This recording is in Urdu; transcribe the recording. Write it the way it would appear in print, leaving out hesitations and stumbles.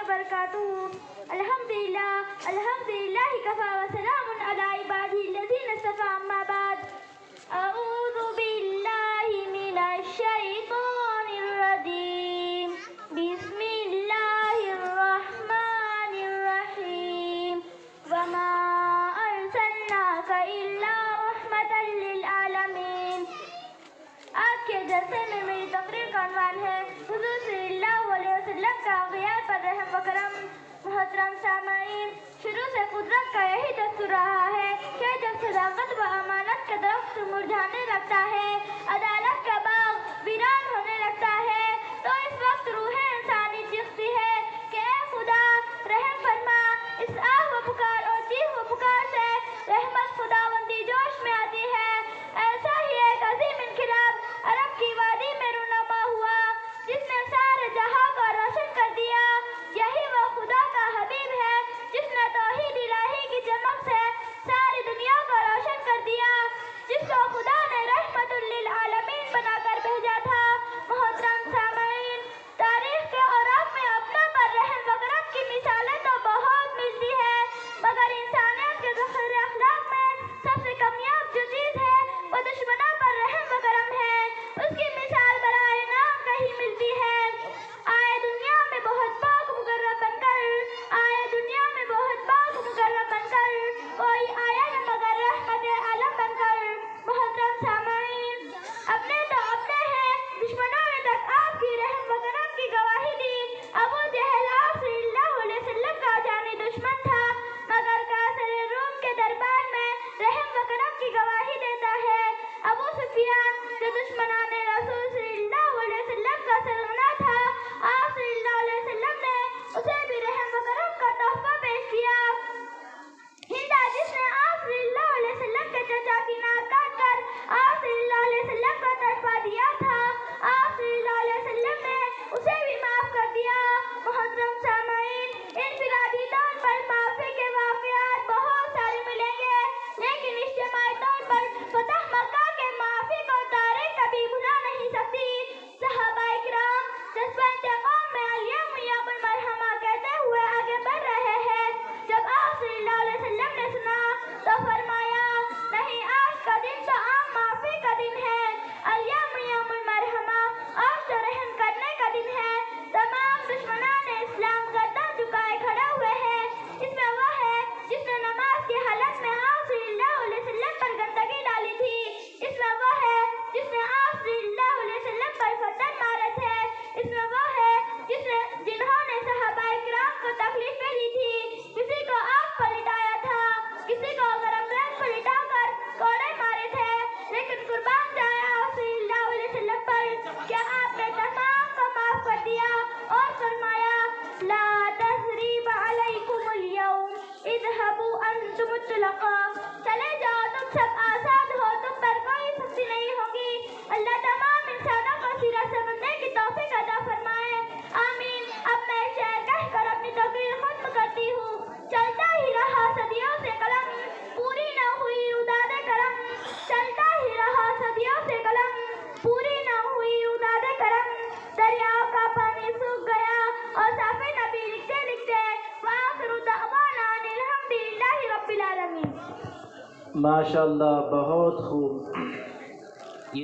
وبرکاتہ. الحمدللہ کفا وسلام علی عبادہ الذین اصطفیٰ. اما بعد. اعوذ باللہ من الشیطان الرجیم. بسم اللہ الرحمن الرحیم. وما ارسلناک الا رحمۃ للعالمین. آج کے جلسے میں میری تقریر کا عنوان ہے حضور صلی اللہ علیہ وسلم کا اغیار پر رحم و کرم. محترم سامعین، شروع سے قدرت کا یہی دستور رہا ہے کہ جب صداقت و امانت کا درخت مرجھانے لگتا ہے، عدالت کا باغ ویران ہونے لگتا ہے، تو اس وقت روح انسانی چیختی ہے کہ اے خدا رحم فرما. اس آہ و پکار اور چیخ و پکار سے رحمت خداوندی جوش میں آتی ہے. ایسا ہی ایک عظیم انقلاب عرب کی وادی میں رونما ہوا جس نے سارے جہاں کو روشن کر دیا. یہی وہ خدا کا حبیب ہے جس نے توحید الہی کی چمک سے ساری دنیا کو روشن کر دیا، جس کو خدا نے رحمت للعالمین بنا کر بھیجا تھا. محترم سامعین، تاریخ کے اوراق میں اپنے پر رحم و کرم کی مثالیں تو بہت ملتی ہیں، مگر انسانیت کے ذخیرہ اخلاق میں سب سے کمیاب جو چیز ہے وہ دشمنوں پر رحم و کرم ہے. اس کی مثال برائے نام کہیں ملتی ہے. آئے دنیا میں بہت پاک مقرب بن کر، آئے دنیا میں بہت پاک مقرب بن کر، کوئی آیا نہ مگر رحمت عالم بن کر. محترم سامعین، اپنے تو اپنے ہیں، دشمنوں نے تک آپ کی رحم و کرم کی گواہی دی. ابو جہل آپ صلی اللہ علیہ وسلم کا جانی دشمن تھا، مگر کافر روم کے دربار میں رحم و کرم کی گواہی دیتا ہے. ابو سفیان جو دشمنان رسول صلی اللہ علیہ وسلم کا سرغنہ تھا، آپ صلی اللہ علیہ وسلم نے اسے بھی رحم و کرم کا تحفہ پیش کیا. ہندا جس نے آپ صلی اللہ علیہ وسلم کے چچا کی ناک کاٹ کر آپ صلی اللہ علیہ وسلم کو تحفہ دیا تھا، آپ صلی اللہ علیہ وسلم نے اسے بھی معاف کر دیا. محترم سامعین، انفرادی طور پر معافی کے واقعات بہت سارے ملیں گے، لیکن اجتماعی طور پر فتح مکہ کے معافی کو تاریخ کبھی بھلا نہیں سکتی. صحابہ کرام جذبہ انتقام میں الیوم یوم المرحمہ کہتے ہوئے آگے بڑھ رہے ہیں. جب آپ صلی اللہ علیہ وسلم نے سنا تو فرمایا، نہیں، آج کا دن تو عام معافی کا دن ہے. الیوم یوم المرحمہ، آج تو رحم کرنے کا دن ہے. تمام دشمنان اسلام گردن جھکائے کھڑے ہوئے ہیں. اس میں وہ ہے جس نے نماز کی حالت میں آپ صلی اللہ علیہ وسلم پر گندگی ڈالی تھی. اس میں وہ ہے جس نے آپ صلی اللہ علیہ وسلم پر پتھر مارے تھے. اس میں وہ ہے جنہوں نے صحابہ کرام کو تکلیفیں دی تھی. کسی کو آگ پر لٹایا تھا، کسی کو گرم ریت پر لٹا کر کوڑے مارے تھے، لیکن قربان جائے آپ صلی اللہ علیہ وسلم پر کیا آپ نے تمام کو معاف کر دیا اور فرمایا، لا تثریب علیکم اليوم اذهبوا انتم الطلقاء. چلے جاؤ، تم سب آزاد ہو، تم پر کوئی سختی نہیں ہوگی. اللہ تمام انسانوں کو سیرت سمجھنے کی توفیق عطا فرمائے. آمین. اب میں شعر کہہ کر اپنی تقریر ختم کرتی ہوں. چلتا ہی رہا صدیوں سے قلم، پوری نہ ہوئی اوداد کرم. چلتا ہی رہا صدیوں سے قلم، پوری نہ ہوئی اوداد کرم. دریاؤں کا پانی سوکھ گیا اور صافی نبی لکھتے لکھتے وآخر دعوانا ان الحمدللہ رب العالمین. ماشاءاللہ، بہت خوب.